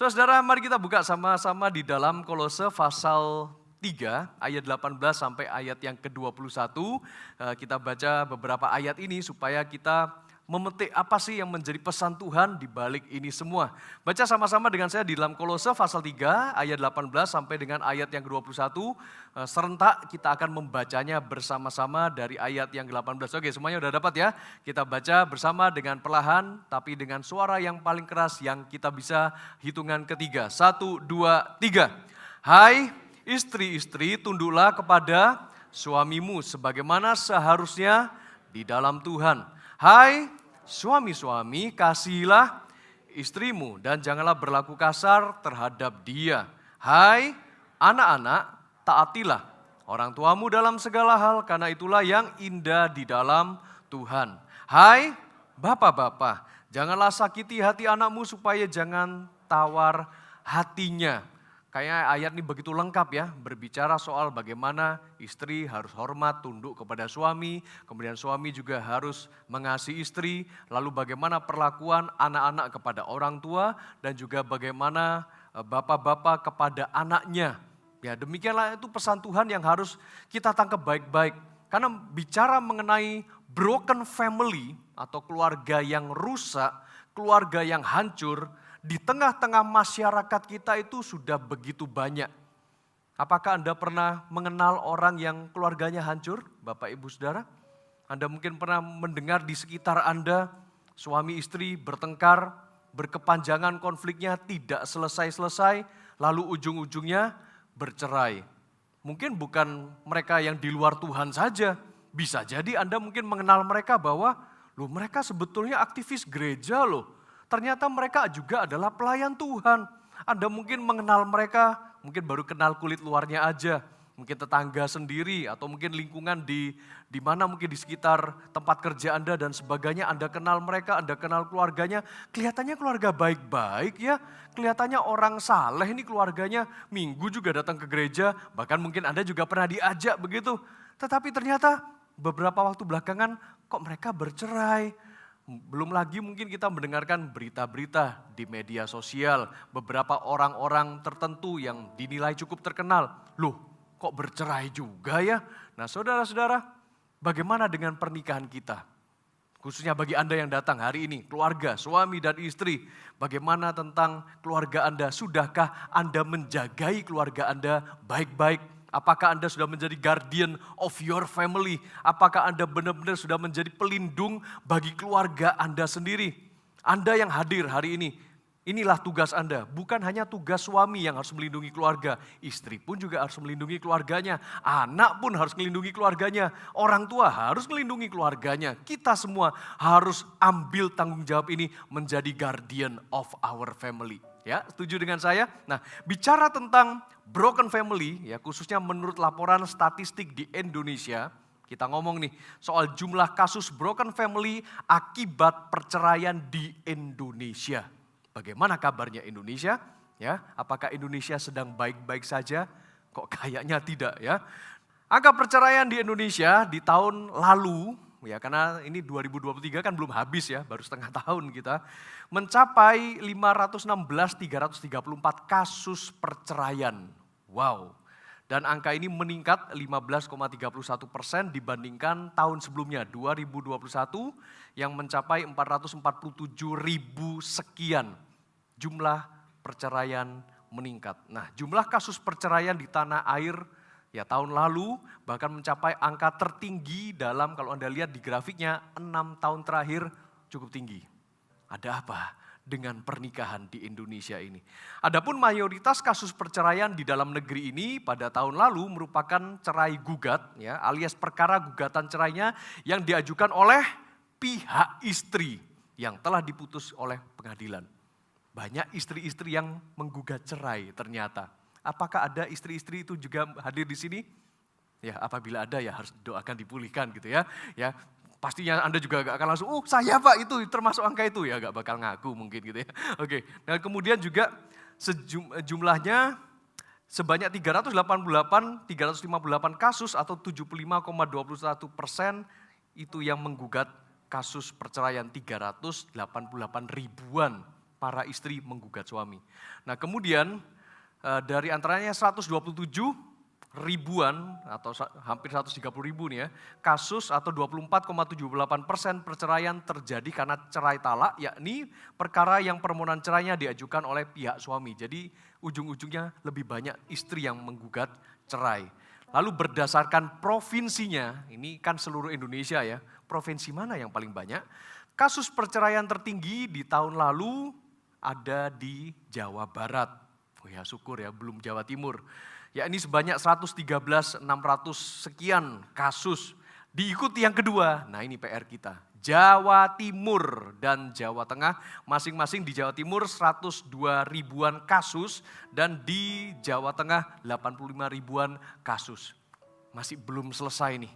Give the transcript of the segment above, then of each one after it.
Saudara-saudara, mari kita buka sama-sama di dalam Kolose pasal 3 ayat 18 sampai ayat yang ke-21. Kita baca beberapa ayat ini supaya kita memetik apa sih yang menjadi pesan Tuhan di balik ini semua. Baca sama-sama dengan saya di dalam Kolose pasal 3 ayat 18 sampai dengan ayat yang ke-21. Serentak kita akan membacanya bersama-sama dari ayat yang ke-18. Oke, semuanya udah dapat ya? Kita baca bersama dengan perlahan tapi dengan suara yang paling keras yang kita bisa hitungan ketiga. 1, 2, 3. Hai istri-istri, tunduklah kepada suamimu sebagaimana seharusnya di dalam Tuhan. Hai suami-suami, kasihilah istrimu dan janganlah berlaku kasar terhadap dia. Hai anak-anak, taatilah orang tuamu dalam segala hal, karena itulah yang indah di dalam Tuhan. Hai bapak-bapak, janganlah sakiti hati anakmu supaya jangan tawar hatinya. Kayaknya ayat ini begitu lengkap ya, berbicara soal bagaimana istri harus hormat, tunduk kepada suami, kemudian suami juga harus mengasihi istri, lalu bagaimana perlakuan anak-anak kepada orang tua, dan juga bagaimana bapak-bapak kepada anaknya. Ya, demikianlah itu pesan Tuhan yang harus kita tangkap baik-baik. Karena bicara mengenai broken family atau keluarga yang rusak, keluarga yang hancur, di tengah-tengah masyarakat kita itu sudah begitu banyak. Apakah Anda pernah mengenal orang yang keluarganya hancur, Bapak Ibu Saudara? Anda mungkin pernah mendengar di sekitar Anda, suami istri bertengkar, berkepanjangan konfliknya tidak selesai-selesai, lalu ujung-ujungnya bercerai. Mungkin bukan mereka yang di luar Tuhan saja, bisa jadi Anda mungkin mengenal mereka bahwa, loh mereka sebetulnya aktivis gereja loh. Ternyata mereka juga adalah pelayan Tuhan. Anda mungkin mengenal mereka, mungkin baru kenal kulit luarnya aja. Mungkin tetangga sendiri atau mungkin lingkungan di mana mungkin di sekitar tempat kerja Anda dan sebagainya. Anda kenal mereka, Anda kenal keluarganya. Kelihatannya keluarga baik-baik ya. Kelihatannya orang saleh ini keluarganya. Minggu juga datang ke gereja, bahkan mungkin Anda juga pernah diajak begitu. Tetapi ternyata beberapa waktu belakangan kok mereka bercerai. Belum lagi mungkin kita mendengarkan berita-berita di media sosial, beberapa orang-orang tertentu yang dinilai cukup terkenal. Loh, kok bercerai juga ya? Nah saudara-saudara, bagaimana dengan pernikahan kita? Khususnya bagi Anda yang datang hari ini, keluarga, suami dan istri. Bagaimana tentang keluarga Anda? Sudahkah Anda menjagai keluarga Anda baik-baik? Apakah Anda sudah menjadi guardian of your family? Apakah Anda benar-benar sudah menjadi pelindung bagi keluarga Anda sendiri? Anda yang hadir hari ini, inilah tugas Anda. Bukan hanya tugas suami yang harus melindungi keluarga. Istri pun juga harus melindungi keluarganya. Anak pun harus melindungi keluarganya. Orang tua harus melindungi keluarganya. Kita semua harus ambil tanggung jawab ini menjadi guardian of our family. Ya, setuju dengan saya? Nah, bicara tentang broken family, ya khususnya menurut laporan statistik di Indonesia, kita ngomong nih soal jumlah kasus broken family akibat perceraian di Indonesia. Bagaimana kabarnya Indonesia? Ya, apakah Indonesia sedang baik-baik saja? Kok kayaknya tidak ya. Angka perceraian di Indonesia di tahun lalu, ya karena ini 2023 kan belum habis ya, baru setengah tahun kita, mencapai 516.334 kasus perceraian. Wow, dan angka ini meningkat 15,31% dibandingkan tahun sebelumnya 2021 yang mencapai 447.000 sekian. Jumlah perceraian meningkat. Nah, jumlah kasus perceraian di tanah air ya tahun lalu bahkan mencapai angka tertinggi dalam, kalau Anda lihat di grafiknya, 6 tahun terakhir cukup tinggi. Ada apa dengan pernikahan di Indonesia ini? Adapun mayoritas kasus perceraian di dalam negeri ini pada tahun lalu merupakan cerai gugat, ya, alias perkara gugatan cerainya yang diajukan oleh pihak istri yang telah diputus oleh pengadilan. Banyak istri-istri yang menggugat cerai ternyata. Apakah ada istri-istri itu juga hadir di sini? Ya, apabila ada ya harus doakan dipulihkan gitu ya. Ya, pastinya Anda juga gak akan langsung, oh saya Pak itu termasuk angka itu. Ya gak bakal ngaku mungkin gitu ya. Oke, dan kemudian juga jumlahnya sebanyak 358 kasus atau 75,21% itu yang menggugat kasus perceraian, 388 ribuan para istri menggugat suami. Nah kemudian dari antaranya 127 ribuan atau hampir 130 ribu nih ya, kasus atau 24,78% perceraian terjadi karena cerai talak, yakni perkara yang permohonan cerainya diajukan oleh pihak suami. Jadi ujung-ujungnya lebih banyak istri yang menggugat cerai. Lalu berdasarkan provinsinya, ini kan seluruh Indonesia ya, provinsi mana yang paling banyak? Kasus perceraian tertinggi di tahun lalu ada di Jawa Barat. Oh ya syukur ya, belum Jawa Timur. Yakni sebanyak 113.600 sekian kasus. Diikuti yang kedua, nah ini PR kita, Jawa Timur dan Jawa Tengah. Masing-masing di Jawa Timur 102 ribuan kasus dan di Jawa Tengah 85 ribuan kasus. Masih belum selesai nih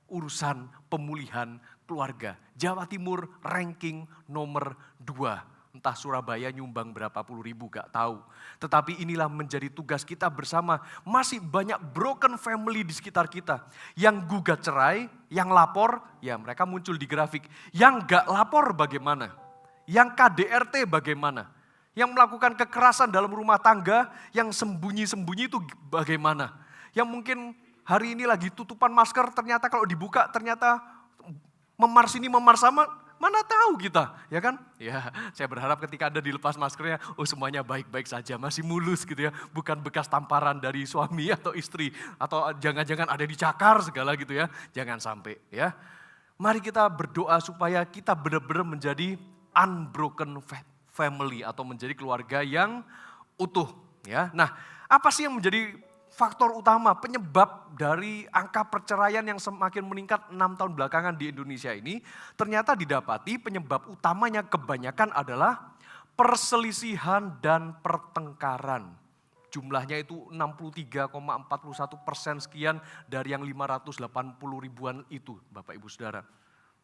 urusan pemulihan keluarga. Jawa Timur ranking nomor 2. Entah Surabaya nyumbang berapa puluh ribu gak tahu. Tetapi inilah menjadi tugas kita bersama. Masih banyak broken family di sekitar kita. Yang gugat cerai, yang lapor, ya mereka muncul di grafik. Yang gak lapor bagaimana? Yang KDRT bagaimana? Yang melakukan kekerasan dalam rumah tangga, yang sembunyi-sembunyi itu bagaimana? Yang mungkin hari ini lagi tutupan masker, ternyata kalau dibuka ternyata memar sini memar sama. Mana tahu kita, ya kan? Ya, saya berharap ketika Anda dilepas maskernya, oh semuanya baik-baik saja, masih mulus gitu ya. Bukan bekas tamparan dari suami atau istri, atau jangan-jangan ada dicakar segala gitu ya. Jangan sampai ya. Mari kita berdoa supaya kita benar-benar menjadi unbroken family atau menjadi keluarga yang utuh. Ya, nah apa sih yang menjadi faktor utama penyebab dari angka perceraian yang semakin meningkat 6 tahun belakangan di Indonesia ini? Ternyata didapati penyebab utamanya kebanyakan adalah perselisihan dan pertengkaran. Jumlahnya itu 63,41% sekian dari yang 580 ribuan itu Bapak Ibu Saudara.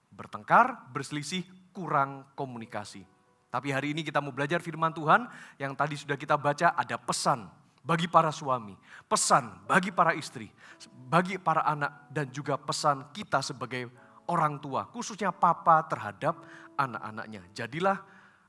Bertengkar, berselisih, kurang komunikasi. Tapi hari ini kita mau belajar firman Tuhan yang tadi sudah kita baca, ada pesan bagi para suami, pesan bagi para istri, bagi para anak, dan juga pesan kita sebagai orang tua, khususnya papa terhadap anak-anaknya. Jadilah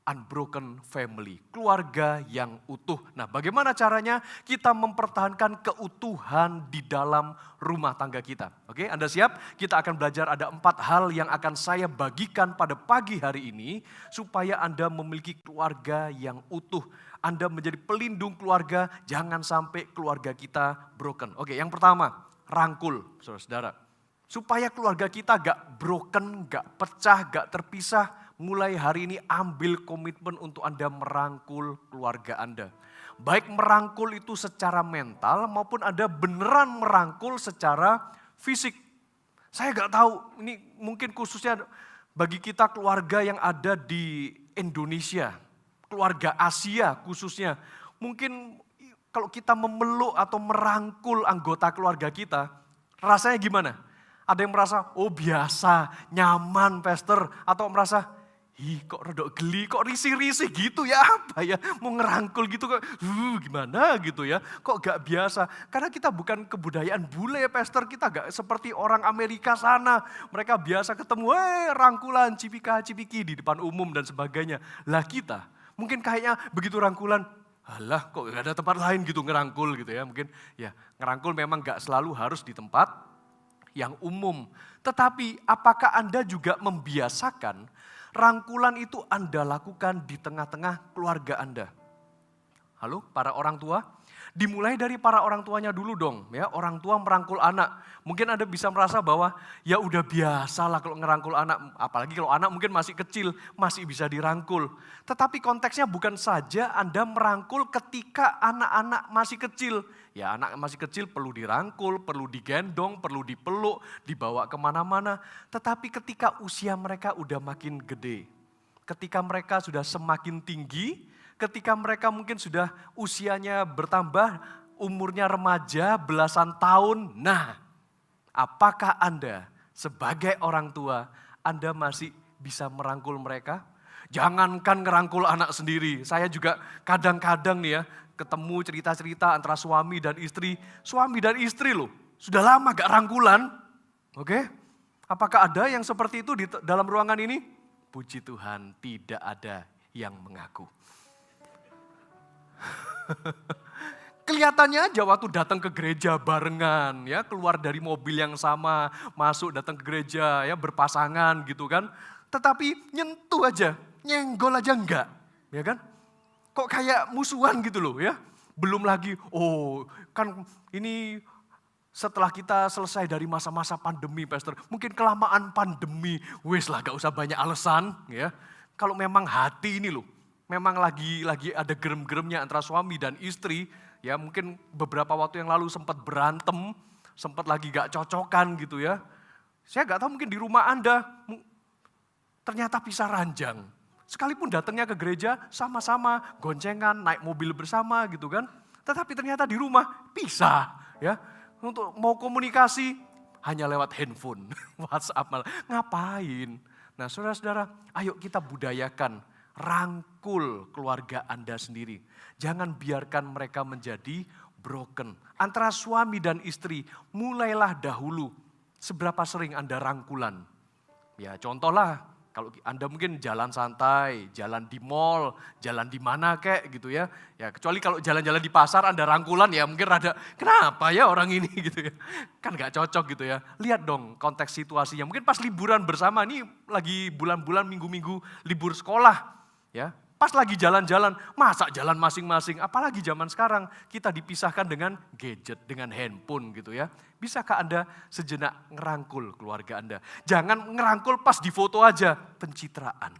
unbroken family, keluarga yang utuh. Nah bagaimana caranya kita mempertahankan keutuhan di dalam rumah tangga kita? Oke, Anda siap? Kita akan belajar ada 4 hal yang akan saya bagikan pada pagi hari ini, supaya Anda memiliki keluarga yang utuh. Anda menjadi pelindung keluarga, jangan sampai keluarga kita broken. Oke, yang pertama, rangkul, saudara-saudara. Supaya keluarga kita gak broken, gak pecah, gak terpisah, mulai hari ini ambil komitmen untuk Anda merangkul keluarga Anda. Baik merangkul itu secara mental maupun Anda beneran merangkul secara fisik. Saya gak tahu, ini mungkin khususnya bagi kita keluarga yang ada di Indonesia, keluarga Asia khususnya. Mungkin kalau kita memeluk atau merangkul anggota keluarga kita, rasanya gimana? Ada yang merasa, oh biasa, nyaman pastor. Atau merasa, kok rodok geli, kok risih-risih gitu ya, apa ya, mau ngerangkul gitu kok, gimana gitu ya, kok gak biasa. Karena kita bukan kebudayaan bule pastor, kita gak seperti orang Amerika sana. Mereka biasa ketemu, rangkulan, cipika-cipiki di depan umum dan sebagainya. Lah kita, mungkin kayaknya begitu rangkulan, alah kok gak ada tempat lain gitu ngerangkul gitu ya. Mungkin ya ngerangkul memang gak selalu harus di tempat yang umum. Tetapi apakah Anda juga membiasakan rangkulan itu Anda lakukan di tengah-tengah keluarga Anda? Halo para orang tua? Dimulai dari para orang tuanya dulu dong ya, orang tua merangkul anak. Mungkin Anda bisa merasa bahwa ya udah biasa lah kalau ngerangkul anak, apalagi kalau anak mungkin masih kecil, masih bisa dirangkul. Tetapi konteksnya bukan saja Anda merangkul ketika anak-anak masih kecil. Ya anak masih kecil perlu dirangkul, perlu digendong, perlu dipeluk, dibawa kemana-mana. Tetapi ketika usia mereka udah makin gede, ketika mereka sudah semakin tinggi, ketika mereka mungkin sudah usianya bertambah, umurnya remaja, belasan tahun. Nah, apakah Anda sebagai orang tua, Anda masih bisa merangkul mereka? Jangankan ngerangkul anak sendiri, saya juga kadang-kadang nih ya, ketemu cerita-cerita antara suami dan istri loh, sudah lama gak rangkulan. Oke? Apakah ada yang seperti itu di dalam ruangan ini? Puji Tuhan tidak ada. yang mengaku. Kelihatannya aja waktu datang ke gereja barengan, ya keluar dari mobil yang sama, masuk datang ke gereja, ya berpasangan gitu kan. Tetapi nyentuh aja, nyenggol aja enggak, ya kan? Kok kayak musuhan gitu loh ya. Belum lagi, kan ini setelah kita selesai dari masa-masa pandemi, Pastor. Mungkin kelamaan pandemi, wes lah gak usah banyak alasan ya. Kalau memang hati ini loh, memang lagi ada gerem-geremnya antara suami dan istri, ya mungkin beberapa waktu yang lalu sempat berantem, sempat lagi gak cocokan gitu ya. Saya gak tahu mungkin di rumah Anda ternyata pisah ranjang. Sekalipun datangnya ke gereja sama-sama, goncengan, naik mobil bersama gitu kan. Tetapi ternyata di rumah pisah ya. Untuk mau komunikasi hanya lewat handphone, WhatsApp malah. Ngapain? Nah saudara-saudara, ayo kita budayakan, rangkul keluarga Anda sendiri. Jangan biarkan mereka menjadi broken. Antara suami dan istri, mulailah dahulu. Seberapa sering Anda rangkulan? Ya contohlah, kalau Anda mungkin jalan santai, jalan di mall, jalan di mana kek gitu ya. Ya kecuali kalau jalan-jalan di pasar Anda rangkulan ya mungkin rada, kenapa ya orang ini gitu ya. Kan gak cocok gitu ya. Lihat dong konteks situasinya. Mungkin pas liburan bersama, ini lagi bulan-bulan, minggu-minggu libur sekolah. Ya, pas lagi jalan-jalan, masa jalan masing-masing, apalagi zaman sekarang kita dipisahkan dengan gadget, dengan handphone gitu ya. Bisakah Anda sejenak ngerangkul keluarga Anda? Jangan ngerangkul pas di foto aja, pencitraan.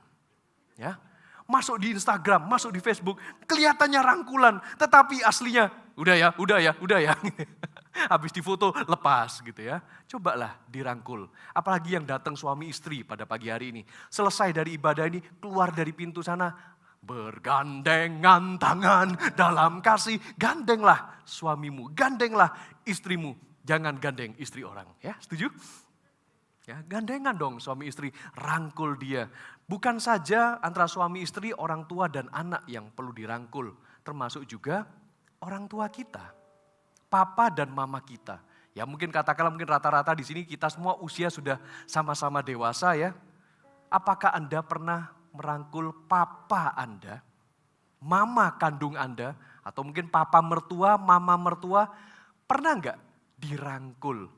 Ya, masuk di Instagram, masuk di Facebook, kelihatannya rangkulan, tetapi aslinya udah ya. Habis di foto lepas gitu ya. Cobalah dirangkul. Apalagi yang datang suami istri pada pagi hari ini. Selesai dari ibadah ini, keluar dari pintu sana, bergandengan tangan dalam kasih. Gandenglah suamimu, gandenglah istrimu. Jangan gandeng istri orang, ya setuju? Ya, gandengan dong suami istri, rangkul dia. Bukan saja antara suami istri, orang tua dan anak yang perlu dirangkul. Termasuk juga orang tua kita. Papa dan mama kita. Ya mungkin katakanlah mungkin rata-rata di sini kita semua usia sudah sama-sama dewasa ya. Apakah Anda pernah merangkul papa Anda, mama kandung Anda, atau mungkin papa mertua, mama mertua, pernah enggak dirangkul?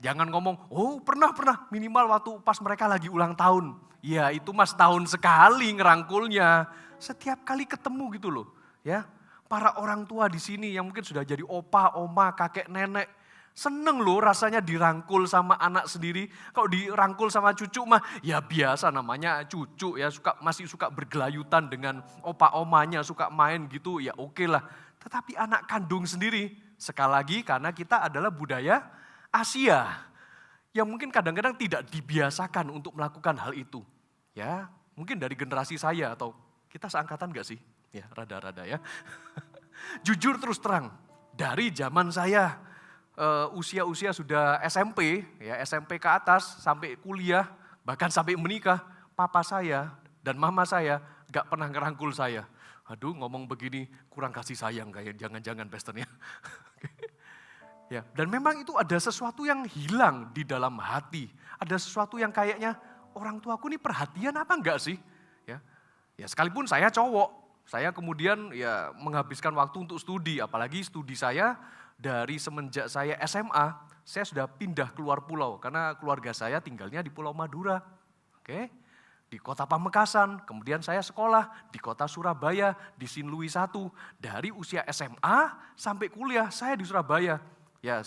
Jangan ngomong, pernah, minimal waktu pas mereka lagi ulang tahun. Ya itu mas tahun sekali ngerangkulnya, setiap kali ketemu gitu loh ya. Para orang tua di sini yang mungkin sudah jadi opa, oma, kakek, nenek. Seneng loh rasanya dirangkul sama anak sendiri. Kalau dirangkul sama cucu mah ya biasa namanya cucu ya. Masih suka bergelayutan dengan opa omanya, suka main gitu ya oke lah. Tetapi anak kandung sendiri, sekali lagi karena kita adalah budaya Asia. Yang mungkin kadang-kadang tidak dibiasakan untuk melakukan hal itu. Ya mungkin dari generasi saya atau kita seangkatan gak sih? Ya, rada-rada ya. Jujur terus terang, dari zaman saya usia-usia sudah SMP, ya SMP ke atas sampai kuliah, bahkan sampai menikah, papa saya dan mama saya gak pernah ngerangkul saya. Aduh, ngomong begini kurang kasih sayang kayak jangan-jangan pastornya. Ya, dan memang itu ada sesuatu yang hilang di dalam hati. Ada sesuatu yang kayaknya orang tuaku ini perhatian apa enggak sih? Ya sekalipun saya cowok, saya kemudian ya menghabiskan waktu untuk studi, apalagi studi saya dari semenjak saya SMA, saya sudah pindah keluar pulau karena keluarga saya tinggalnya di Pulau Madura. Oke, di kota Pamekasan, kemudian saya sekolah di kota Surabaya, di Sinlui 1. Dari usia SMA sampai kuliah saya di Surabaya. Ya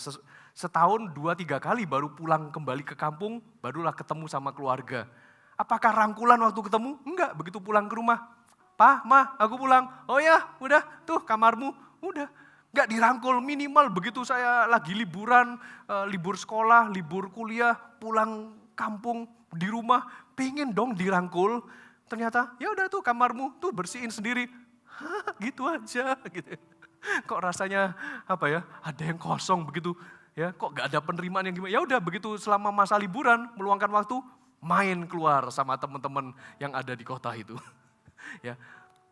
setahun 2-3 kali baru pulang kembali ke kampung, barulah ketemu sama keluarga. Apakah rangkulan waktu ketemu? Enggak, begitu pulang ke rumah. Pa, ma, aku pulang. Oh ya, udah tuh kamarmu. Udah, enggak dirangkul minimal begitu saya lagi liburan, libur sekolah, libur kuliah, pulang kampung di rumah, pengen dong dirangkul. Ternyata ya udah tuh kamarmu, tuh bersihin sendiri. Hah, gitu aja gitu. Kok rasanya apa ya? Ada yang kosong begitu. Ya, kok enggak ada penerimaan yang gimana? Ya udah begitu selama masa liburan meluangkan waktu main keluar sama teman-teman yang ada di kota itu. Ya,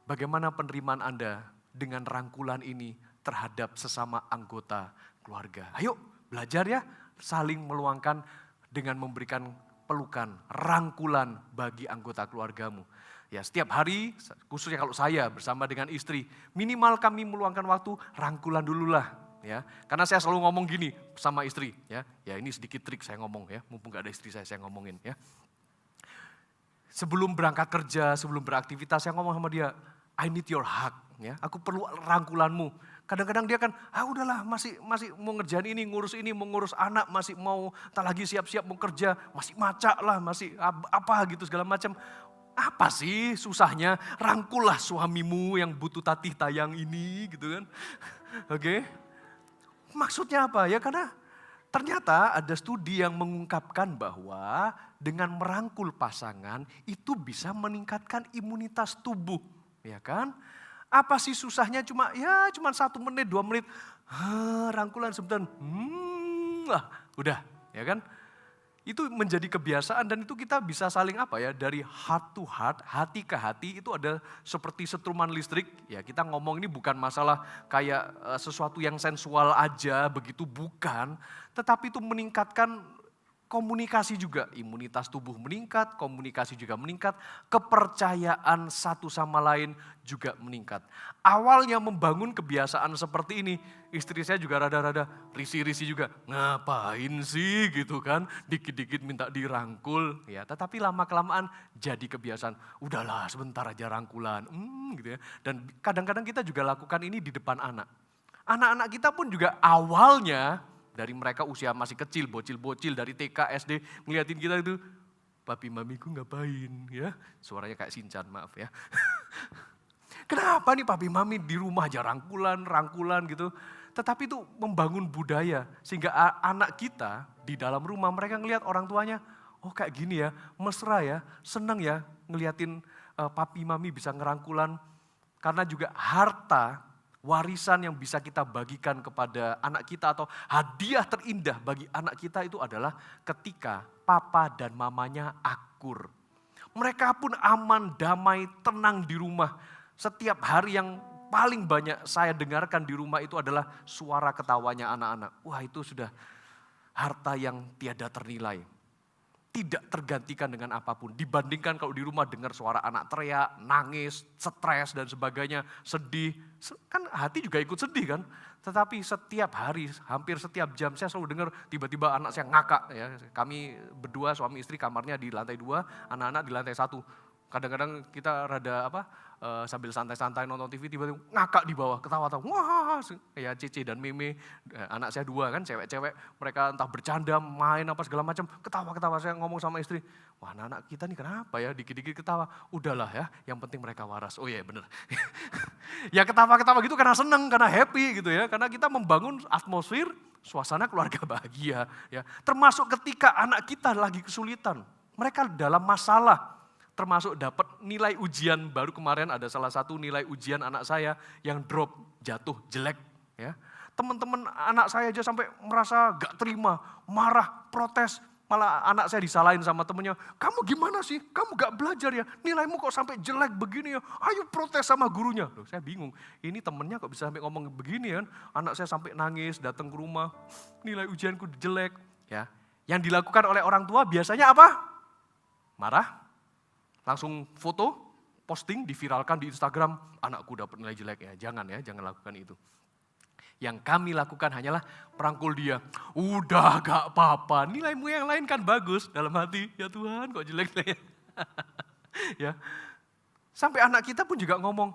bagaimana penerimaan Anda dengan rangkulan ini terhadap sesama anggota keluarga? Ayo belajar ya, saling meluangkan dengan memberikan pelukan, rangkulan bagi anggota keluargamu. Ya setiap hari, khususnya kalau saya bersama dengan istri, minimal kami meluangkan waktu rangkulan dulu lah. Ya, karena saya selalu ngomong gini sama istri, ya ini sedikit trik saya ngomong ya, mumpung gak ada istri saya ngomongin ya. Sebelum berangkat kerja, sebelum beraktivitas, saya ngomong sama dia, I need your hug, ya. Aku perlu rangkulanmu. Kadang-kadang dia kan, udahlah masih mau ngerjain ini, mau ngurus anak, masih mau tak lagi siap-siap mau kerja, masih macak lah, masih apa gitu segala macam. Apa sih susahnya? Rangkullah suamimu yang butuh tatih tayang ini gitu kan. Oke. Maksudnya apa ya? Karena ternyata ada studi yang mengungkapkan bahwa dengan merangkul pasangan itu bisa meningkatkan imunitas tubuh, ya kan? Apa sih susahnya cuma 1 menit, 2 menit, rangkulan sebentar, lah udah, ya kan? Itu menjadi kebiasaan dan itu kita bisa saling dari heart to heart, hati ke hati itu ada seperti setruman listrik. Ya kita ngomong ini bukan masalah kayak sesuatu yang sensual aja begitu, bukan. Tetapi itu meningkatkan komunikasi juga, imunitas tubuh meningkat, komunikasi juga meningkat, kepercayaan satu sama lain juga meningkat. Awalnya membangun kebiasaan seperti ini, istri saya juga rada-rada risih-risih juga. Ngapain sih gitu kan, dikit-dikit minta dirangkul. Ya, tetapi lama-kelamaan jadi kebiasaan. Udahlah sebentar aja rangkulan, gitu ya. Dan kadang-kadang kita juga lakukan ini di depan anak. Anak-anak kita pun juga awalnya, dari mereka usia masih kecil, bocil-bocil dari TK, SD, ngeliatin kita itu, papi mamiku ngapain ya. Suaranya kayak Sinchan, maaf ya. Kenapa nih papi mami di rumah aja rangkulan gitu. Tetapi itu membangun budaya, sehingga anak kita di dalam rumah mereka ngelihat orang tuanya, oh kayak gini ya, mesra ya, senang ya ngeliatin papi mami bisa ngerangkulan. Karena juga harta, warisan yang bisa kita bagikan kepada anak kita atau hadiah terindah bagi anak kita itu adalah ketika papa dan mamanya akur. Mereka pun aman, damai, tenang di rumah. Setiap hari yang paling banyak saya dengarkan di rumah itu adalah suara ketawanya anak-anak. Wah itu sudah harta yang tiada ternilai. Tidak tergantikan dengan apapun. Dibandingkan kalau di rumah dengar suara anak teriak, nangis, stres dan sebagainya, sedih. Kan hati juga ikut sedih kan. Tetapi setiap hari, hampir setiap jam saya selalu dengar tiba-tiba anak saya ngakak. Ya. Kami berdua suami istri kamarnya di lantai 2, anak-anak di lantai 1. Kadang-kadang kita rada sambil santai-santai nonton TV tiba-tiba ngakak di bawah, ketawa-tawa. Wah, ya Cece dan Meme, anak saya 2 kan cewek-cewek, mereka entah bercanda, main apa segala macam, ketawa-ketawa. Saya ngomong sama istri, wah anak-anak kita nih kenapa ya dikit-dikit ketawa. Udahlah ya, yang penting mereka waras. Oh iya bener. Ya ketawa-ketawa gitu karena seneng, karena happy gitu ya, karena kita membangun atmosfer suasana keluarga bahagia ya. Termasuk ketika anak kita lagi kesulitan, mereka dalam masalah, termasuk dapat nilai ujian. Baru kemarin ada salah satu nilai ujian anak saya yang drop, jatuh, jelek. Ya. Teman-teman anak saya aja sampai merasa gak terima, marah, protes. Malah anak saya disalahin sama temennya, kamu gimana sih? Kamu gak belajar ya? Nilaimu kok sampai jelek begini ya? Ayo protes sama gurunya. Loh, saya bingung, ini temennya kok bisa sampai ngomong begini kan? Anak saya sampai nangis, datang ke rumah, nilai ujianku jelek. Ya. Yang dilakukan oleh orang tua biasanya apa? Marah. Langsung foto, posting, diviralkan di Instagram, anakku dapat nilai jelek ya. Jangan lakukan itu. Yang kami lakukan hanyalah merangkul dia. Udah gak apa-apa, nilaimu yang lain kan bagus. Dalam hati, ya Tuhan kok jelek ya. Ya. Sampai anak kita pun juga ngomong,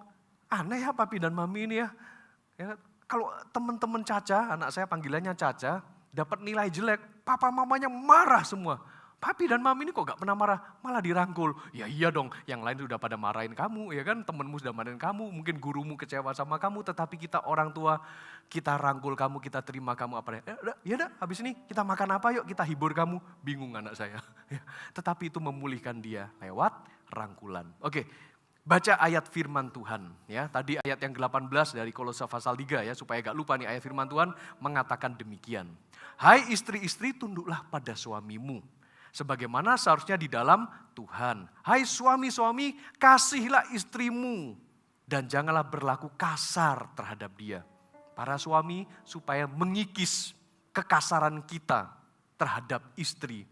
aneh ya papi dan mami ini ya. Kalau teman-teman Caca, anak saya panggilannya Caca, dapat nilai jelek, papa mamanya marah semua. Papi dan mami ini kok gak pernah marah, malah dirangkul. Ya iya dong, yang lain sudah pada marahin kamu, ya kan, temenmu sudah marahin kamu, mungkin gurumu kecewa sama kamu, tetapi kita orang tua, kita rangkul kamu, kita terima kamu apa ya dah, habis ini kita makan apa yuk, kita hibur kamu. Bingung anak saya. Tetapi itu memulihkan dia lewat rangkulan. Oke, baca ayat firman Tuhan. Ya, tadi ayat yang ke-18 dari Kolose pasal 3 ya, supaya gak lupa nih ayat firman Tuhan mengatakan demikian. Hai istri-istri, tunduklah pada suamimu, sebagaimana seharusnya di dalam Tuhan. Hai suami-suami, kasihilah istrimu dan janganlah berlaku kasar terhadap dia. Para suami supaya mengikis kekasaran kita terhadap istri.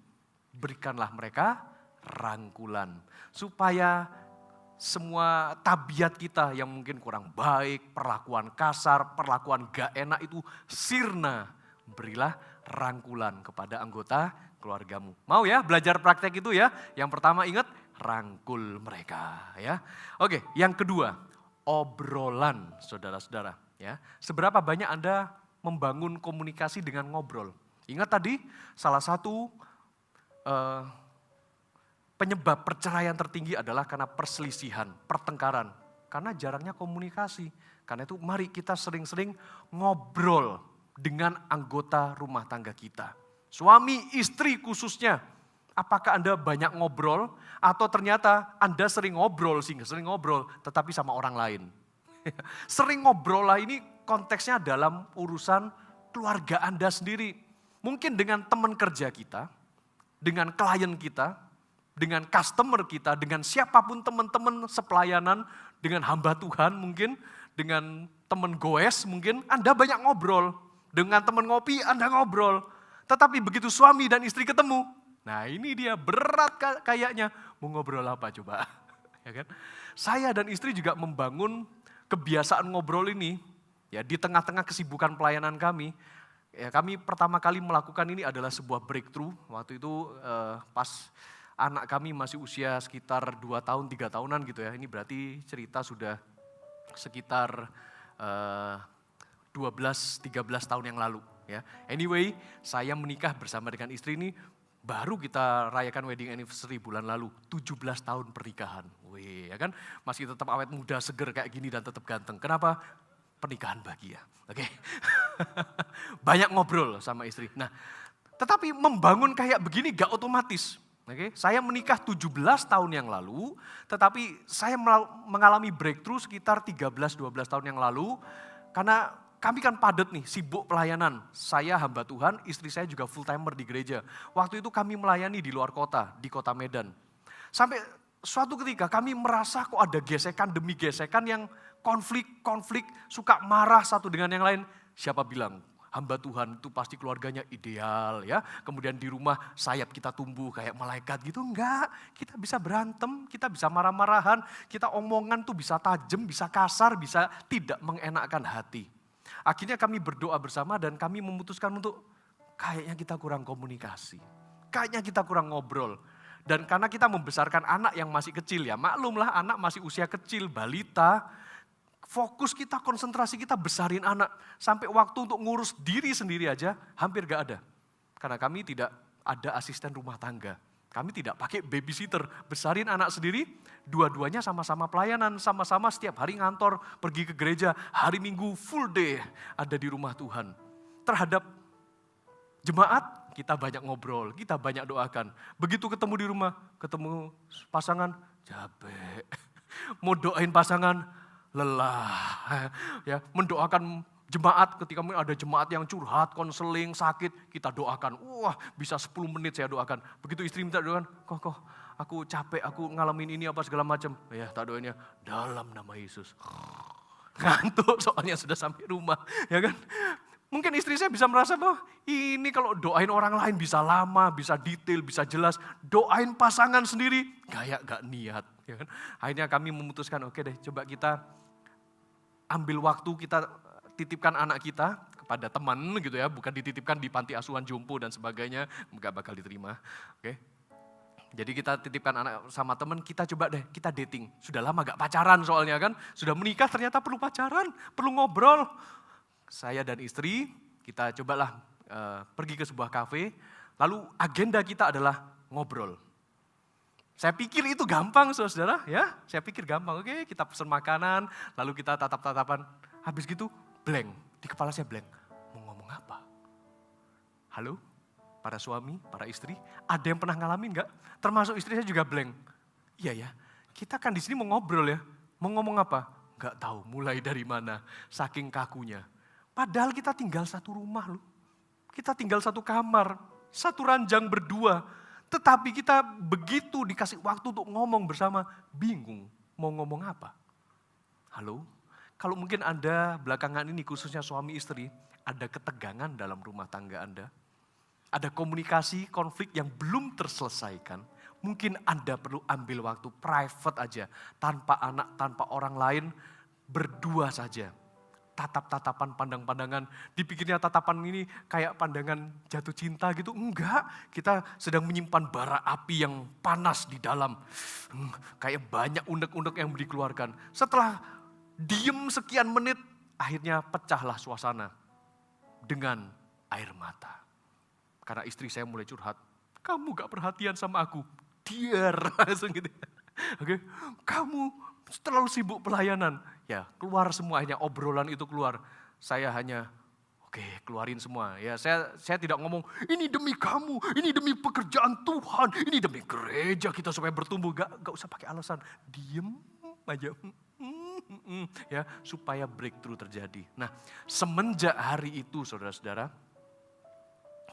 Berikanlah mereka rangkulan supaya semua tabiat kita yang mungkin kurang baik, perlakuan kasar, perlakuan gak enak itu sirna. Berilah rangkulan kepada anggota keluargamu. Mau ya belajar praktek itu ya? Yang pertama ingat, rangkul mereka ya. Oke, yang kedua, obrolan saudara-saudara ya. Seberapa banyak Anda membangun komunikasi dengan ngobrol? Ingat tadi salah satu penyebab perceraian tertinggi adalah karena perselisihan, pertengkaran. Karena jarangnya komunikasi. Karena itu mari kita sering-sering ngobrol dengan anggota rumah tangga kita. Suami, istri khususnya. Apakah Anda banyak ngobrol atau ternyata Anda sering ngobrol, tetapi sama orang lain. Sering ngobrol lah ini konteksnya dalam urusan keluarga Anda sendiri. Mungkin dengan teman kerja kita, dengan klien kita, dengan customer kita, dengan siapapun teman-teman sepelayanan, dengan hamba Tuhan mungkin, dengan teman goes mungkin, Anda banyak ngobrol. Dengan teman ngopi Anda ngobrol. Tetapi begitu suami dan istri ketemu, nah ini dia berat kayaknya, mau ngobrol apa coba? Ya kan? Saya dan istri juga membangun kebiasaan ngobrol ini, ya di tengah-tengah kesibukan pelayanan kami. Ya, kami pertama kali melakukan ini adalah sebuah breakthrough. Waktu itu pas anak kami masih usia sekitar 2 tahun, 3 tahunan gitu ya. Ini berarti cerita sudah sekitar 12-13 tahun yang lalu. Ya. Anyway, saya menikah bersama dengan istri ini, baru kita rayakan wedding anniversary bulan lalu, 17 tahun pernikahan. Wih, ya kan? Masih tetap awet muda, seger kayak gini dan tetap ganteng. Kenapa? Pernikahan bahagia. Oke. Banyak ngobrol sama istri. Nah, tetapi membangun kayak begini gak otomatis. Oke, saya menikah 17 tahun yang lalu, tetapi saya mengalami breakthrough sekitar 13-12 tahun yang lalu, karena kami kan padat nih, sibuk pelayanan. Saya hamba Tuhan, istri saya juga full timer di gereja. Waktu itu kami melayani di luar kota, di kota Medan. Sampai suatu ketika kami merasa kok ada gesekan demi gesekan yang konflik, suka marah satu dengan yang lain. Siapa bilang? Hamba Tuhan itu pasti keluarganya ideal ya. Kemudian di rumah sayap kita tumbuh kayak malaikat gitu. Enggak, kita bisa berantem, kita bisa marah-marahan. Kita omongan tuh bisa tajam, bisa kasar, bisa tidak mengenakkan hati. Akhirnya kami berdoa bersama dan kami memutuskan untuk kayaknya kita kurang komunikasi. Kayaknya kita kurang ngobrol. Dan karena kita membesarkan anak yang masih kecil ya, maklumlah anak masih usia kecil, balita. Fokus kita, konsentrasi kita besarin anak. Sampai waktu untuk ngurus diri sendiri aja hampir gak ada. Karena kami tidak ada asisten rumah tangga. Kami tidak pakai babysitter, besarin anak sendiri. Dua-duanya sama-sama pelayanan, sama-sama setiap hari ngantor, pergi ke gereja. Hari Minggu full day ada di rumah Tuhan. Terhadap jemaat kita banyak ngobrol, kita banyak doakan. Begitu ketemu di rumah, ketemu pasangan, capek. Mau doain pasangan, lelah, ya mendoakan jemaat ketika ada jemaat yang curhat, konseling, sakit, kita doakan. Wah, bisa 10 menit saya doakan. Begitu istri minta doakan, kok aku capek, aku ngalamin ini apa segala macam. Ya, tak doanya dalam nama Yesus. Ngantuk soalnya sudah sampai rumah, ya kan? Mungkin istri saya bisa merasa bahwa ini kalau doain orang lain bisa lama, bisa detail, bisa jelas. Doain pasangan sendiri, kayak gak niat. Ya kan? Akhirnya kami memutuskan, oke deh coba kita ambil waktu, kita titipkan anak kita kepada teman gitu ya, bukan dititipkan di panti asuhan jompo dan sebagainya, gak bakal diterima. Oke. Jadi kita titipkan anak sama teman, kita coba deh, kita dating. Sudah lama gak pacaran soalnya kan, sudah menikah ternyata perlu pacaran, perlu ngobrol. Saya dan istri, kita cobalah pergi ke sebuah kafe, lalu agenda kita adalah ngobrol. Saya pikir itu gampang saudara, ya. Saya pikir gampang, oke kita pesan makanan, lalu kita tatap-tatapan. Habis gitu blank, di kepala saya blank. Mau ngomong apa? Halo, para suami, para istri, ada yang pernah ngalamin gak? Termasuk istri saya juga blank. Iya ya, kita kan di sini mau ngobrol ya. Mau ngomong apa? Gak tahu mulai dari mana, saking kakunya. Padahal kita tinggal satu rumah loh. Kita tinggal satu kamar, satu ranjang berdua. Tetapi kita begitu dikasih waktu untuk ngomong bersama, bingung mau ngomong apa. Halo, kalau mungkin Anda belakangan ini khususnya suami istri, ada ketegangan dalam rumah tangga Anda. Ada komunikasi, konflik yang belum terselesaikan. Mungkin Anda perlu ambil waktu private aja, tanpa anak, tanpa orang lain, berdua saja. Tatap-tatapan, pandang-pandangan, dipikirnya tatapan ini kayak pandangan jatuh cinta gitu. Enggak, kita sedang menyimpan bara api yang panas di dalam. Kayak banyak unek-unek yang dikeluarkan. Setelah diem sekian menit, akhirnya pecahlah suasana dengan air mata. Karena istri saya mulai curhat, kamu gak perhatian sama aku. Diar, langsung gitu. Oke, kamu terlalu sibuk pelayanan. Ya, keluar semua, akhirnya obrolan itu keluar. Saya hanya, oke, keluarin semua. Ya, saya tidak ngomong, ini demi kamu, ini demi pekerjaan Tuhan, ini demi gereja kita supaya bertumbuh. Gak usah pakai alasan, diem aja. Ya, supaya breakthrough terjadi. Nah, semenjak hari itu saudara-saudara,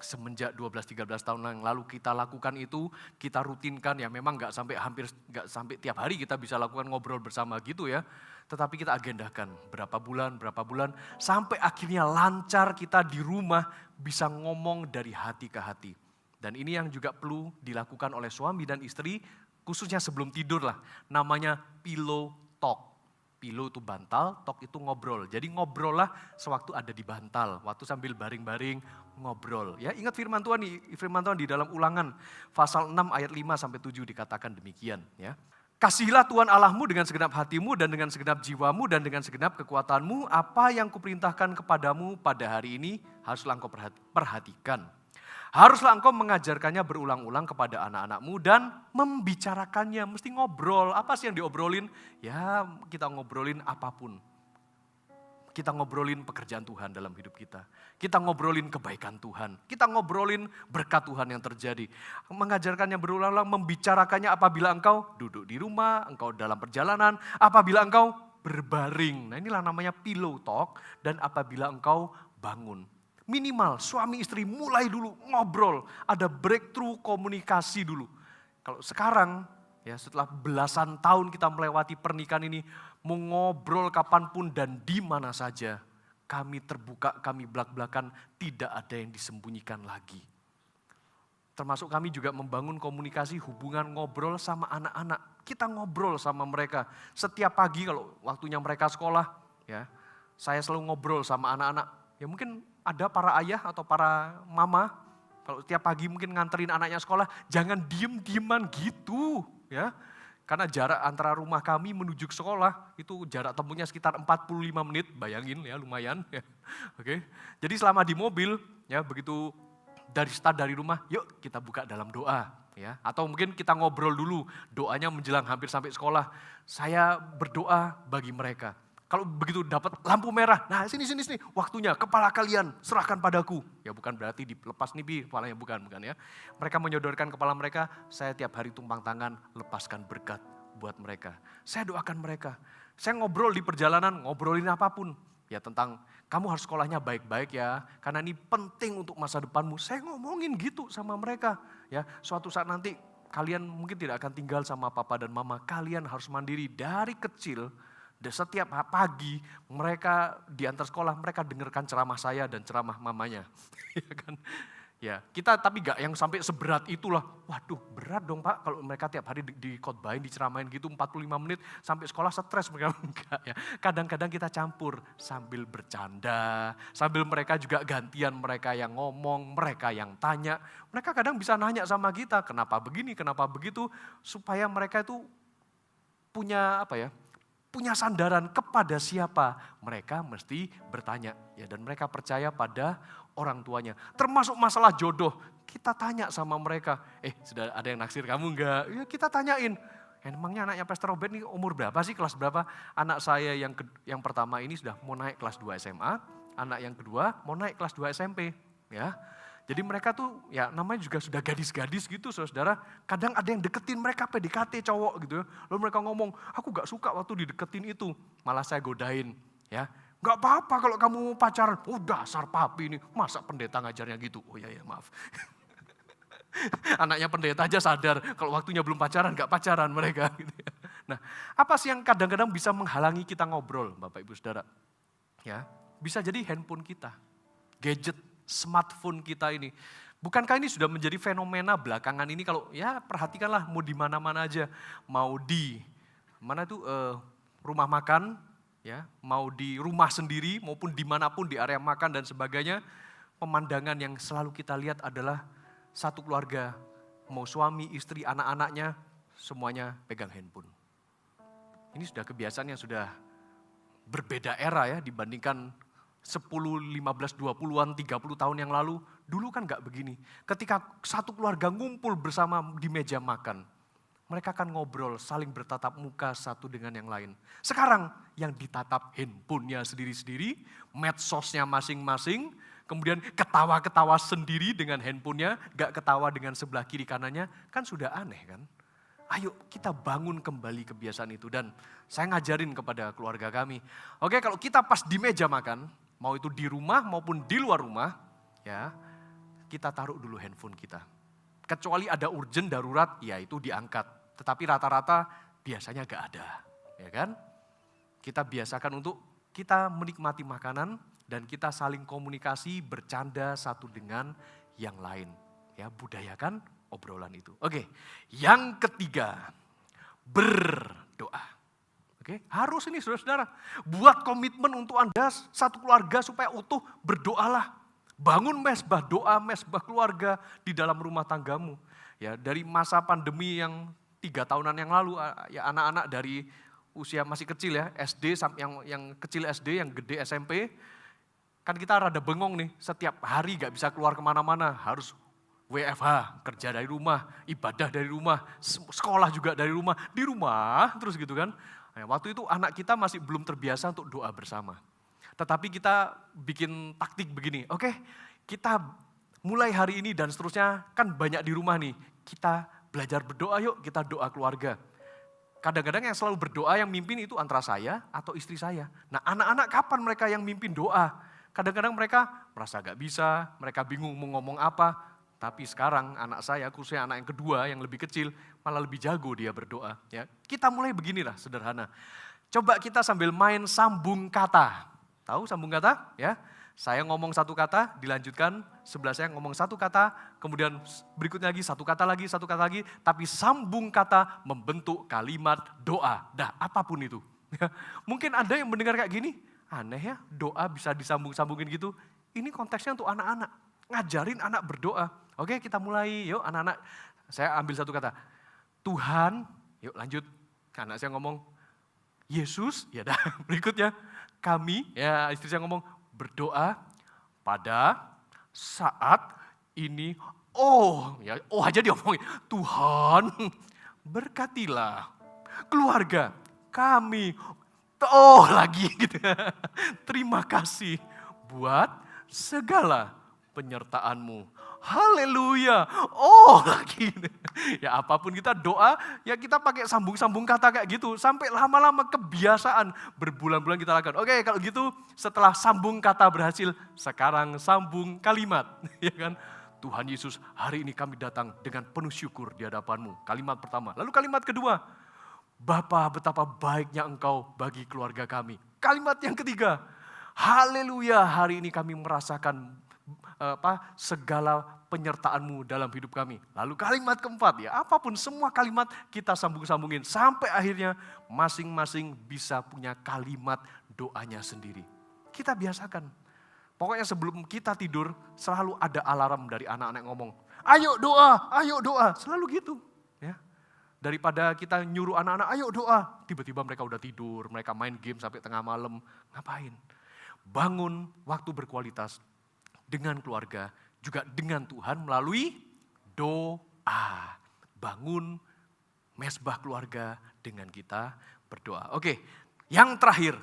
semenjak 12-13 tahun yang lalu kita lakukan itu, kita rutinkan ya, memang nggak sampai tiap hari kita bisa lakukan ngobrol bersama gitu ya. Tetapi kita agendakan berapa bulan, sampai akhirnya lancar kita di rumah bisa ngomong dari hati ke hati. Dan ini yang juga perlu dilakukan oleh suami dan istri, khususnya sebelum tidur lah, namanya pillow talk. Pillow itu bantal, talk itu ngobrol. Jadi ngobrol lah sewaktu ada di bantal, waktu sambil baring-baring ngobrol. Ya, ingat firman Tuhan di dalam Ulangan pasal 6 ayat 5 sampai 7 dikatakan demikian ya. Kasihilah Tuhan Allahmu dengan segenap hatimu dan dengan segenap jiwamu dan dengan segenap kekuatanmu. Apa yang kuperintahkan kepadamu pada hari ini haruslah engkau perhatikan. Haruslah engkau mengajarkannya berulang-ulang kepada anak-anakmu dan membicarakannya. Mesti ngobrol. Apa sih yang diobrolin? Ya, kita ngobrolin apapun. Kita ngobrolin pekerjaan Tuhan dalam hidup kita. Kita ngobrolin kebaikan Tuhan. Kita ngobrolin berkat Tuhan yang terjadi. Mengajarkannya berulang-ulang, membicarakannya apabila engkau duduk di rumah, engkau dalam perjalanan, apabila engkau berbaring. Nah, inilah namanya pillow talk, dan apabila engkau bangun. Minimal suami istri mulai dulu ngobrol, ada breakthrough komunikasi dulu. Kalau sekarang ya setelah belasan tahun kita melewati pernikahan ini, mau ngobrol kapanpun dan di mana saja, kami terbuka, kami belak-belakan, tidak ada yang disembunyikan lagi. Termasuk kami juga membangun komunikasi hubungan ngobrol sama anak-anak. Kita ngobrol sama mereka setiap pagi kalau waktunya mereka sekolah, ya saya selalu ngobrol sama anak-anak. Ya mungkin ada para ayah atau para mama, kalau tiap pagi mungkin nganterin anaknya sekolah, jangan diem-dieman gitu ya. Karena jarak antara rumah kami menuju ke sekolah, itu jarak tempuhnya sekitar 45 menit, bayangin ya lumayan. Ya. Oke. Jadi selama di mobil, ya begitu start dari rumah, yuk kita buka dalam doa. Ya. Atau mungkin kita ngobrol dulu, doanya menjelang hampir sampai sekolah, saya berdoa bagi mereka. Kalau begitu dapat lampu merah, nah sini, waktunya kepala kalian serahkan padaku. Ya bukan berarti dilepas nih kepalanya, bukan ya. Mereka menyodorkan kepala mereka, saya tiap hari tumpang tangan, lepaskan berkat buat mereka. Saya doakan mereka. Saya ngobrol di perjalanan, ngobrolin apapun. Ya tentang kamu harus sekolahnya baik-baik ya, karena ini penting untuk masa depanmu. Saya ngomongin gitu sama mereka. Ya, suatu saat nanti kalian mungkin tidak akan tinggal sama papa dan mama, kalian harus mandiri dari kecil. Dan setiap pagi mereka diantar sekolah, mereka dengarkan ceramah saya dan ceramah mamanya. Ya kan? Ya, kita tapi gak yang sampai seberat itulah. Waduh, berat dong Pak kalau mereka tiap hari dikhotbahin, diceramain gitu 45 menit sampai sekolah stres mereka. Enggak ya. Kadang-kadang kita campur sambil bercanda, sambil mereka juga gantian, mereka yang ngomong, mereka yang tanya. Mereka kadang bisa nanya sama kita, kenapa begini, kenapa begitu, supaya mereka itu punya punya sandaran kepada siapa mereka mesti bertanya ya, dan mereka percaya pada orang tuanya. Termasuk masalah jodoh, kita tanya sama mereka, sudah ada yang naksir kamu enggak? Ya kita tanyain. Emangnya anaknya Pastor Robert ini umur berapa sih, kelas berapa? Anak saya yang pertama ini sudah mau naik kelas 2 SMA, anak yang kedua mau naik kelas 2 SMP, ya. Jadi mereka tuh ya namanya juga sudah gadis-gadis gitu saudara. Kadang ada yang deketin mereka PDKT cowok gitu ya. Lalu mereka ngomong, aku gak suka waktu dideketin itu. Malah saya godain ya. Gak apa-apa kalau kamu mau pacaran. Oh dasar papi ini, masa pendeta ngajarnya gitu. Oh ya maaf. Anaknya pendeta aja sadar kalau waktunya belum pacaran, gak pacaran mereka. Gitu ya. Nah apa sih yang kadang-kadang bisa menghalangi kita ngobrol Bapak Ibu Saudara? Ya, bisa jadi handphone kita, gadget, smartphone kita ini. Bukankah ini sudah menjadi fenomena belakangan ini kalau ya perhatikanlah mau di mana-mana aja, mau di mana tuh rumah makan, ya, mau di rumah sendiri maupun dimanapun di area makan dan sebagainya, pemandangan yang selalu kita lihat adalah satu keluarga, mau suami, istri, anak-anaknya, semuanya pegang handphone. Ini sudah kebiasaan yang sudah berbeda era ya dibandingkan 10, 15, 20-an, 30 tahun yang lalu. Dulu kan gak begini. Ketika satu keluarga ngumpul bersama di meja makan, mereka akan ngobrol, saling bertatap muka satu dengan yang lain. Sekarang yang ditatap handphonenya sendiri-sendiri, medsosnya masing-masing, kemudian ketawa-ketawa sendiri dengan handphonenya, gak ketawa dengan sebelah kiri kanannya, kan sudah aneh kan? Ayo kita bangun kembali kebiasaan itu dan saya ngajarin kepada keluarga kami. Oke, kalau kita pas di meja makan, mau itu di rumah maupun di luar rumah, ya kita taruh dulu handphone kita. Kecuali ada urgent darurat, ya itu diangkat. Tetapi rata-rata biasanya gak ada, ya kan? Kita biasakan untuk kita menikmati makanan dan kita saling komunikasi, bercanda satu dengan yang lain. Ya, budayakan obrolan itu. Oke, yang ketiga, berdoa. Oke, harus ini saudara-saudara, buat komitmen untuk Anda satu keluarga supaya utuh, berdoalah. Bangun mesbah doa, mesbah keluarga di dalam rumah tanggamu. Ya, dari masa pandemi yang 3 tahunan yang lalu, ya anak-anak dari usia masih kecil ya, SD sampai yang kecil SD, yang gede SMP, kan kita rada bengong nih, setiap hari gak bisa keluar kemana-mana, harus WFH, kerja dari rumah, ibadah dari rumah, sekolah juga dari rumah, di rumah terus gitu kan. Nah, waktu itu anak kita masih belum terbiasa untuk doa bersama. Tetapi kita bikin taktik begini, oke, kita mulai hari ini dan seterusnya, kan banyak di rumah nih, kita belajar berdoa yuk, kita doa keluarga. Kadang-kadang yang selalu berdoa yang mimpin itu antara saya atau istri saya. Nah anak-anak kapan mereka yang mimpin doa? Kadang-kadang mereka merasa gak bisa, mereka bingung mau ngomong apa. Tapi sekarang anak saya, khususnya anak yang kedua yang lebih kecil, malah lebih jago dia berdoa. Ya, kita mulai beginilah sederhana. Coba kita sambil main sambung kata. Tahu sambung kata? Ya, saya ngomong satu kata, dilanjutkan sebelah saya ngomong satu kata, kemudian berikutnya lagi satu kata lagi, tapi sambung kata membentuk kalimat doa. Dah, apapun itu. Mungkin ada yang mendengar kayak gini, aneh ya, doa bisa disambung-sambungin gitu. Ini konteksnya untuk anak-anak, ngajarin anak berdoa. Oke, kita mulai, yuk anak-anak. Saya ambil satu kata, Tuhan, yuk lanjut. Anak saya ngomong, Yesus, ya dah, berikutnya. Kami, ya istri saya ngomong, berdoa pada saat ini, ya aja dia ngomongin, Tuhan berkatilah keluarga kami, lagi gitu. Terima kasih buat segala penyertaanmu. Haleluya. Lagi. Ya apapun kita doa, ya kita pakai sambung-sambung kata kayak gitu. Sampai lama-lama kebiasaan berbulan-bulan kita lakukan. Oke, kalau gitu setelah sambung kata berhasil, sekarang sambung kalimat. Ya kan? Tuhan Yesus, hari ini kami datang dengan penuh syukur di hadapan-Mu. Kalimat pertama. Lalu kalimat kedua, Bapa betapa baiknya Engkau bagi keluarga kami. Kalimat yang ketiga, haleluya, hari ini kami merasakan segala penyertaan-Mu dalam hidup kami. Lalu kalimat keempat, ya apapun semua kalimat kita sambung-sambungin. Sampai akhirnya masing-masing bisa punya kalimat doanya sendiri. Kita biasakan. Pokoknya sebelum kita tidur selalu ada alarm dari anak-anak ngomong, ayo doa, selalu gitu. Ya. Daripada kita nyuruh anak-anak, ayo doa. Tiba-tiba mereka udah tidur, mereka main game sampai tengah malam. Ngapain? Bangun waktu berkualitas dengan keluarga, juga dengan Tuhan melalui doa. Bangun mesbah keluarga dengan kita berdoa. Oke, yang terakhir,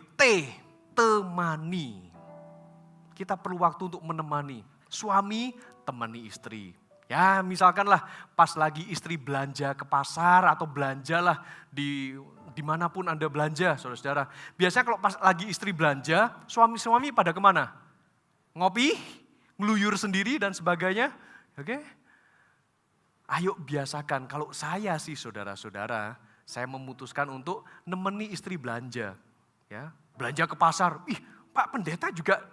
temani. Kita perlu waktu untuk menemani. Suami temani istri. Ya misalkanlah pas lagi istri belanja ke pasar atau belanjalah dimanapun Anda belanja, saudara-saudara. Biasanya kalau pas lagi istri belanja, suami-suami pada kemana? Ngopi, ngeluyur sendiri dan sebagainya. Oke? Ayo biasakan, kalau saya sih saudara-saudara, saya memutuskan untuk nemeni istri belanja. Ya, belanja ke pasar, Pak pendeta juga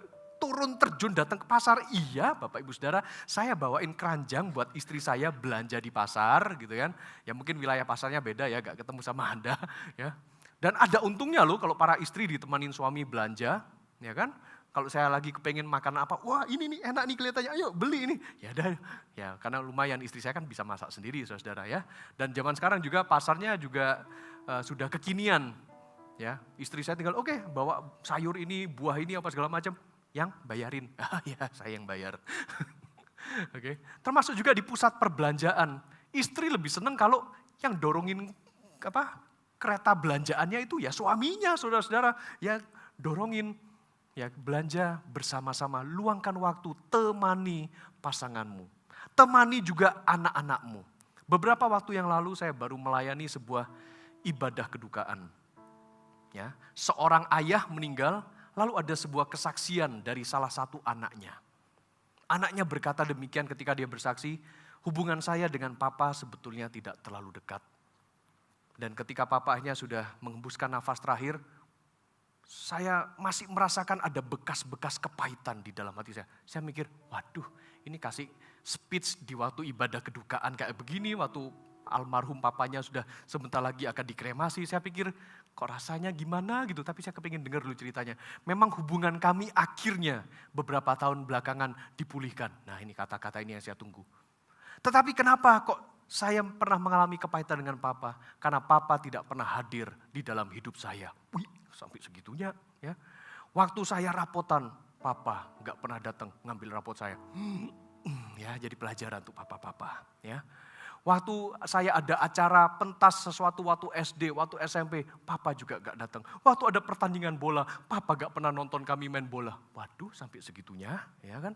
turun terjun datang ke pasar. Iya Bapak Ibu Saudara, saya bawain keranjang buat istri saya belanja di pasar gitu kan. Ya mungkin wilayah pasarnya beda ya, gak ketemu sama Anda ya. Dan ada untungnya loh kalau para istri ditemanin suami belanja, ya kan. Kalau saya lagi kepengen makan apa, wah ini nih enak nih kelihatannya, ayo beli ini. Ya udah, ya karena lumayan istri saya kan bisa masak sendiri saudara ya. Dan zaman sekarang juga pasarnya juga sudah kekinian. Ya, istri saya tinggal oke, bawa sayur ini, buah ini apa segala macam, yang bayarin. Ya, saya yang bayar. Oke. Termasuk juga di pusat perbelanjaan. Istri lebih senang kalau yang dorongin kereta belanjaannya itu ya suaminya, saudara-saudara, ya dorongin, ya belanja bersama-sama, luangkan waktu, temani pasanganmu. Temani juga anak-anakmu. Beberapa waktu yang lalu saya baru melayani sebuah ibadah kedukaan. Ya, seorang ayah meninggal, lalu ada sebuah kesaksian dari salah satu anaknya. Anaknya berkata demikian ketika dia bersaksi, hubungan saya dengan papa sebetulnya tidak terlalu dekat. Dan ketika papanya sudah menghembuskan nafas terakhir, saya masih merasakan ada bekas-bekas kepahitan di dalam hati saya. Saya mikir, waduh ini kasih speech di waktu ibadah kedukaan kayak begini, waktu almarhum papanya sudah sebentar lagi akan dikremasi. Saya pikir kok rasanya gimana gitu, tapi saya kepingin dengar dulu ceritanya. Memang hubungan kami akhirnya beberapa tahun belakangan dipulihkan. Nah ini kata-kata ini yang saya tunggu. Tetapi kenapa kok saya pernah mengalami kepahitan dengan papa? Karena papa tidak pernah hadir di dalam hidup saya. Wih, sampai segitunya ya. Waktu saya rapotan, papa gak pernah datang ngambil rapot saya. Ya jadi pelajaran untuk papa-papa ya. Waktu saya ada acara pentas sesuatu waktu SD, waktu SMP, papa juga gak datang. Waktu ada pertandingan bola, papa gak pernah nonton kami main bola. Waduh sampai segitunya ya kan.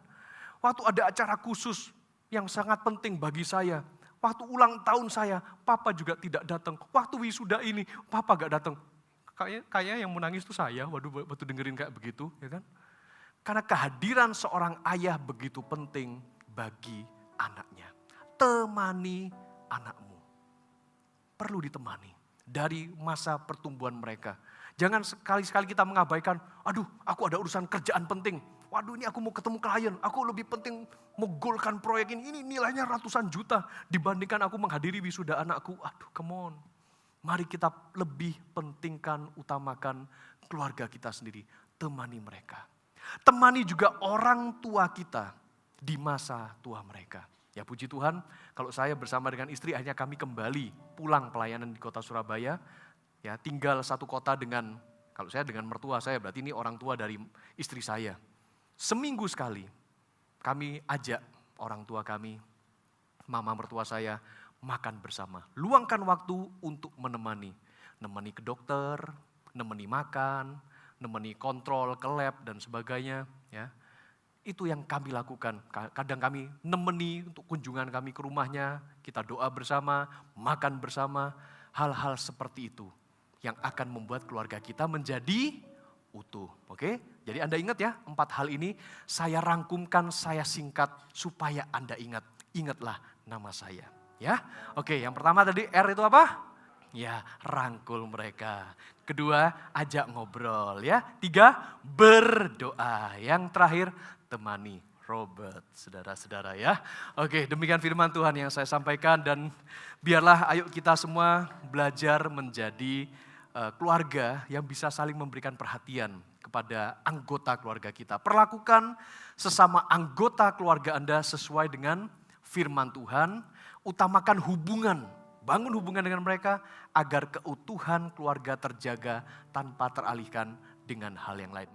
Waktu ada acara khusus yang sangat penting bagi saya. Waktu ulang tahun saya, papa juga tidak datang. Waktu wisuda ini, papa gak datang. Kayak yang menangis itu saya, waduh waktu dengerin kayak begitu ya kan. Karena kehadiran seorang ayah begitu penting bagi anaknya. Temani anakmu. Perlu ditemani dari masa pertumbuhan mereka. Jangan sekali-sekali kita mengabaikan, aduh aku ada urusan kerjaan penting. Waduh ini aku mau ketemu klien, aku lebih penting menggolkan proyek ini nilainya ratusan juta dibandingkan aku menghadiri wisuda anakku. Aduh come on. Mari kita lebih pentingkan, utamakan keluarga kita sendiri. Temani mereka. Temani juga orang tua kita di masa tua mereka. Ya puji Tuhan, kalau saya bersama dengan istri akhirnya kami kembali pulang pelayanan di kota Surabaya. Ya tinggal satu kota dengan, kalau saya dengan mertua saya, berarti ini orang tua dari istri saya. Seminggu sekali kami ajak orang tua kami, mama mertua saya, makan bersama. Luangkan waktu untuk menemani. Nemani ke dokter, nemani makan, nemani kontrol ke lab dan sebagainya. Ya. Itu yang kami lakukan. Kadang kami nemeni untuk kunjungan kami ke rumahnya, kita doa bersama, makan bersama, hal-hal seperti itu yang akan membuat keluarga kita menjadi utuh. Oke? Jadi Anda ingat ya, 4 hal ini saya rangkumkan, saya singkat supaya Anda ingat. Ingatlah nama saya. Ya, oke. Yang pertama tadi R itu apa? Ya, rangkul mereka. Kedua, ajak ngobrol ya. 3, berdoa. Yang terakhir, temani Robert, saudara-saudara ya. Oke, demikian firman Tuhan yang saya sampaikan dan biarlah ayo kita semua belajar menjadi keluarga yang bisa saling memberikan perhatian kepada anggota keluarga kita. Perlakukan sesama anggota keluarga Anda sesuai dengan firman Tuhan. Utamakan hubungan, bangun hubungan dengan mereka agar keutuhan keluarga terjaga tanpa teralihkan dengan hal yang lain.